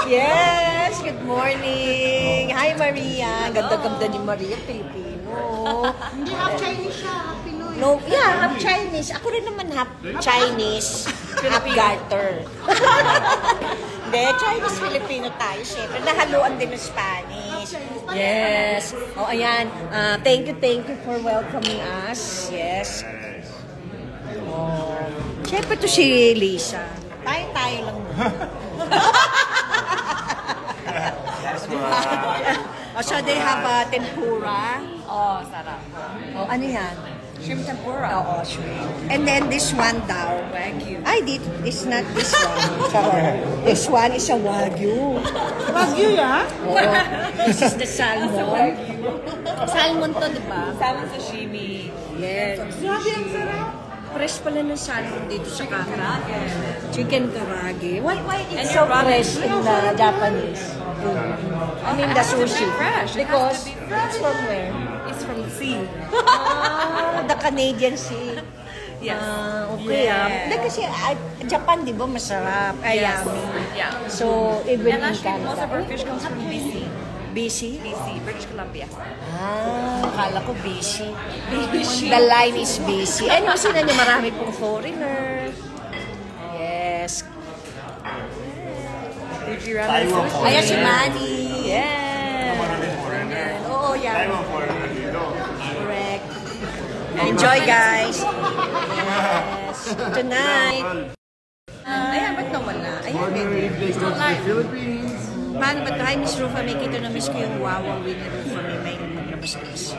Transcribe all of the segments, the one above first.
Yes, good morning. Hi, Maria. Ganda-ganda ni Maria, Pilipino. Hindi, half Chinese siya, half Pinoy. No, yeah, half Chinese. Ako rin naman half Chinese, half Garter. Hindi, Chinese-Filipino tayo, syempre. Nahaluan din ng Spanish. Yes. Oh, ayan. Thank you for welcoming us. Yes. Oh. Syempre to si Lisa. Tayo lang muna. Oh, so they have tempura. Oh, sarap. Oh, ano yan? Shrimp tempura. Oo, shrimp. And then this one daw. Wagyu. Ay, this not this one. Sorry. This one is a Wagyu. Wagyu, ya? Oo. This is the salmon. Salmon to, di ba? Salmon sashimi. Yes. Grabe, ang sarap. Fresh pala ng salmon dito sa Kara. Chicken karage. Why it's And so your ramen. fresh in Japanese? I mean the sushi. Fresh. Because it's from where? It's from the sea. The Canadian Sea. Yes. Okay. Yeah. Hindi kasi Japan, di ba, masarap. Yes. Yummy. Yeah. So, even And in actually, most of Canada. our fish comes from BC. BC? BC, British Columbia. Akala ko busy. The line is busy. Anyway, sila niya marami pong foreigner. Yes. Taiwan foreigner. Ayan si Manny. Yeah. Oo, yan. Taiwan foreigner dito. Correct. Enjoy, guys. Yes. Tonight. Ayan, ba't nawala? Ayan, baby. Philippines. Paano ba ito? Hi, Miss Rufa. May kita na miss ko yung Wawawi ni Rufa. May maglabas-labas.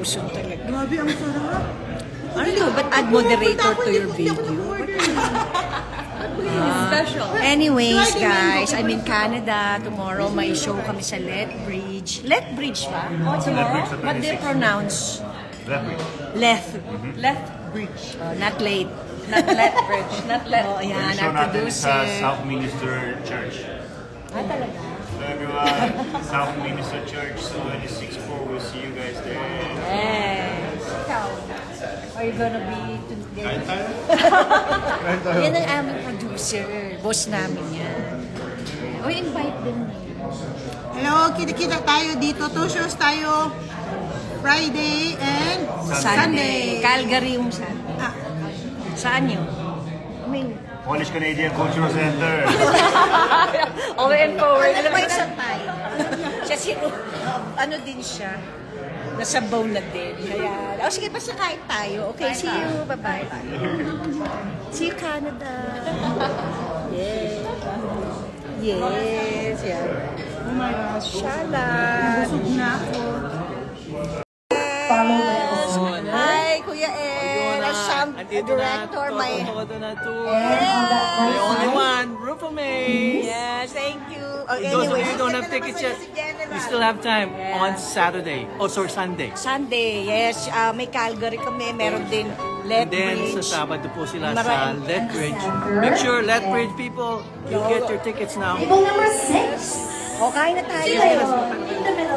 Usong talaga. Grabe, ang sarap. Ano ito? Ba't add moderator to your video? Special. Anyways, guys, I'm in Canada. Tomorrow, may show kami sa Lethbridge. Lethbridge ba? Oh, tomorrow? What do you pronounce? Leth. Left bridge. Not late. Not left bridge. Not left. Oh, ayan. Show Our natin producer. sa Southminster Church. Talaga? Southminster Church, 26-4. We'll see you guys there. Yes. Are you gonna be Kain together? tayo? Yan ang aming producer. Boss namin yan. O, invite din niyo. Hello, kita-kita tayo dito. 2 shows tayo. Friday and Sunday. Calgary yung Sunday. Saan yun? I mean, Polish Canadian Cultural Center. Over and forward. alam mo saan tayo? Siya ano din siya? Nasabaw na din. Kaya, sige, basta kain tayo. Okay, see you. Bye-bye. See you, Canada. Yes. Yes. Yeah. Oh my gosh. Shala. Busog na ako. Hi, Kuya Ed. Sound director. My... The only one, Rupa May. Yes, thank you. Those of you who don't have tickets yet, you still have time on Saturday. Oh, sorry, Sunday. Sunday, yes. May Calgary kami. Meron din And then Lethbridge. sa Sabado po sila sa Lethbridge. Make sure Lethbridge people, you get your tickets now. Table number 6. O, kain na tayo.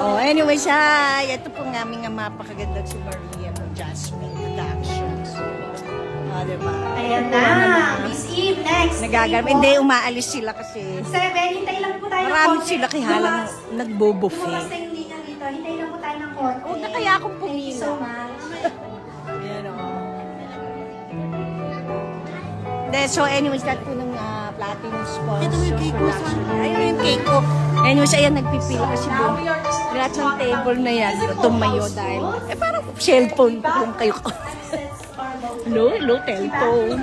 Oh, anyways, hi. Ito po ng aming mapakagandang si Maria ng Jasmine Productions. Diba? Ayan na. Miss Eve, next. Hindi, umaalis sila kasi 7, hintay lang po tayo ng marami konti. sila kihalang nagbobuffet. Bukas na yung linya dito. Hintay lang po tayo ng konti. Huwag na kaya akong Thank you pumila. so much. Ayan o. So anyways, that po ng platinum sponsor. Ito yung cake mo, production. Ayun yung cake ko. Anyways, ayan, nagpipila kasi buong lahat ng table na yan. Tumayo dahil, parang cellphone kung kayo. Hello, telephone.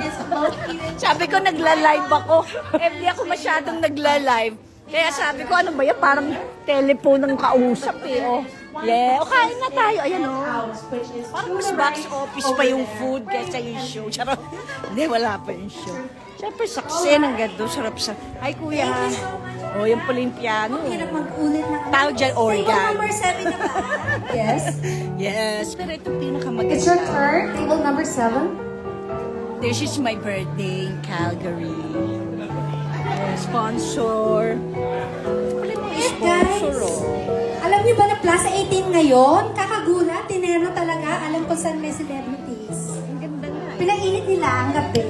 Sabi ko, nagla-live ako. Hindi ako masyadong nagla-live. Kaya sabi ko, ano ba yan? Parang telephone ng kausap eh. Oh. Yeah, kain na tayo. Ayan oh. Parang mas box office pa yung food kaysa yung show. Charot. Hindi, wala pa yung show. Siyempre, saksen ang gado. Sarap sa... Ay, kuya. Oh, yung pala yung piano. Hirap mag-ulit na. Tawag dyan, Table organ. number 7 na ba? Yes. Yes, pero ito pinakamaganda. It's your turn. Table number 7. This is my birthday in Calgary. Sponsor. Wala mo Yes, sponsor, guys. oh. Alam niyo ba na Plaza 18 ngayon? Kakagulat, tinero talaga. Alam ko saan may celebrities. Ang ganda nga eh. Pinainit nila ang gabi.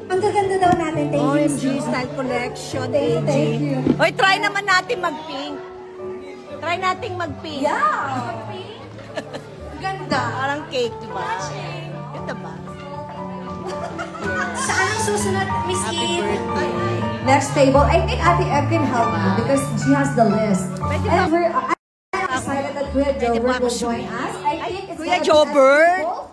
Ang Ang gaganda daw natin. Thank you. OMG Style Collection, AG. Thank you. Oy, try naman natin mag-pink. Try nating mag-pink. Yeah. Ganda. Parang cake, di ba? Ganda ba? Saan ang susunod, Miss E? Next table. I think Ate Ev can help you because she has the list. And I'm excited that Kuya Jobert will join us. I think it's Kuya gonna be Jobert? a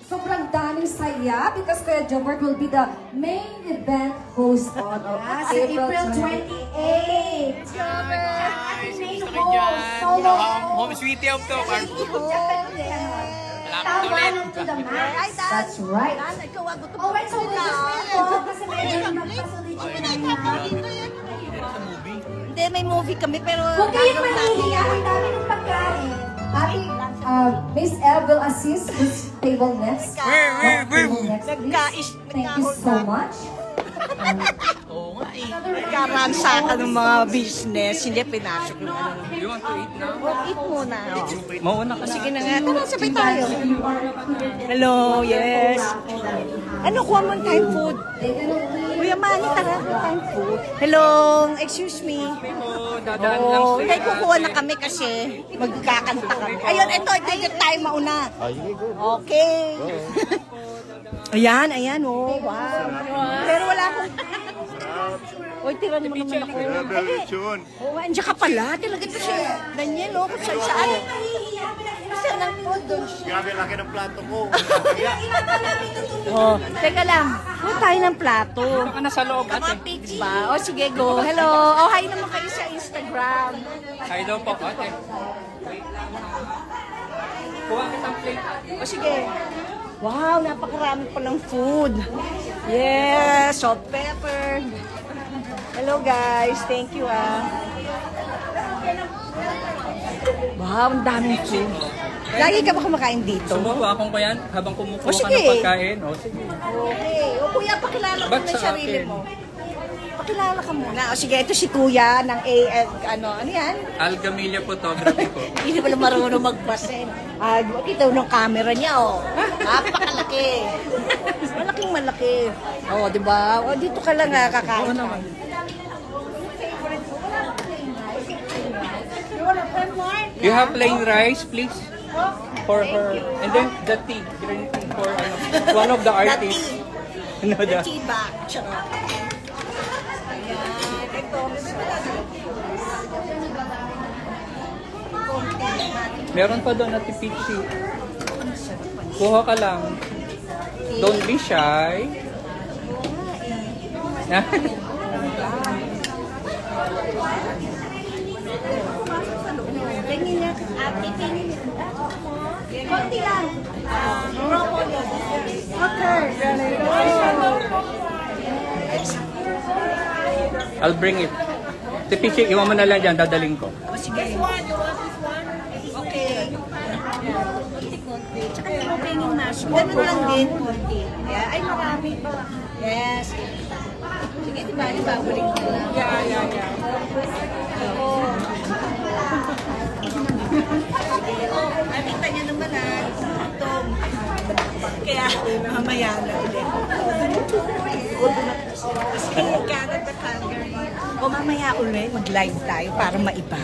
sobrang daming saya because Kuya Jobert will be the main event host on April 28. Jobert! Solo Home sweet home to. Welcome to the max. That's right. Alright, so we just wait po kasi medyo magpasulit na. Hindi, may movie kami, pero... Huwag kayong mahihiya. Ang dami ng pagkain. Ate, Miss Ev will assist this table next. Table next, please. Thank you so much. Nagkaransakan ng mga business, hindi pinasok yung ano. You want to eat now? Eat muna. Mauna ka na. Sige na nga, tara, sabay tayo. Hello, yes. Ano, kuha mo time food? Kuya Manny, tara, time food. Hello, excuse me. Dadaan lang Oh, sa hindi kukuha na kami kasi magkakanta kami. Ayun, ito tayo mauna. Okay. Ayan, oh, wow. Pero wala akong... Uy, tiran mo naman ako. Revolution. Oh, andiyan ka pala. Talaga ito siya. Daniel, oh, kung saan. Kasi lang po doon. Grabe laki ng plato ko. Oh, teka lang. Huwag tayo ng plato. Ka na sa loob, ate. Diba? Oh, sige, go. Hello. Oh, hi naman kayo sa Instagram. Hi daw po, ate. Kuha kitang plate. O sige. Wow, napakarami palang food. Yes, salt, pepper. Hello guys, thank you Wow, ang daming food. Lagi ka ba kumakain dito? Sumuha akong ko yan habang kumukuha O, ka sige. ng pagkain. O, sige. Okay. O kuya, pakilala mo Ba't na yung sa sarili akin? mo. Pakilala ka muna. O sige, ito si kuya ng AL, ano yan? Algamilla Photography po. Hindi pala marunong magbasin. Kita mo ng camera niya, oh. Napakalaki. Malaking malaki. Oh, di ba? Oh, dito ka lang kakain. You have plain rice, please? For her. And then the tea. Green tea for one of the artists. No, The the... tea bag. Charot. Ayan. Ito. Meron pa doon na tipichi. Kuha ka lang. Don't be shy. Tingin niya. Tingin niya. Konti lang. Broccoli. Okay. I'll bring it. Tipichi, iwan mo na lang dyan. Dadaling ko. Sige. Okay. Konti-konti. Tsaka yung pingin mushroom. Ganun lang din. Konti. Yeah. Ay, marami pa. Yes. Sige, diba? Balik ko lang. Yeah. Oo. Sige. Nakita niya naman ito. Kaya, mamaya na ulit. Kasi, Canada Calgary. O mamaya ulit, mag-live tayo para maiba.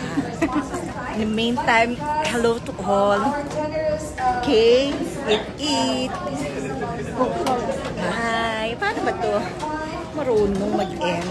In the meantime, hello to all. Okay? Eat. Bye. Paano ba to? Marunong mag-end.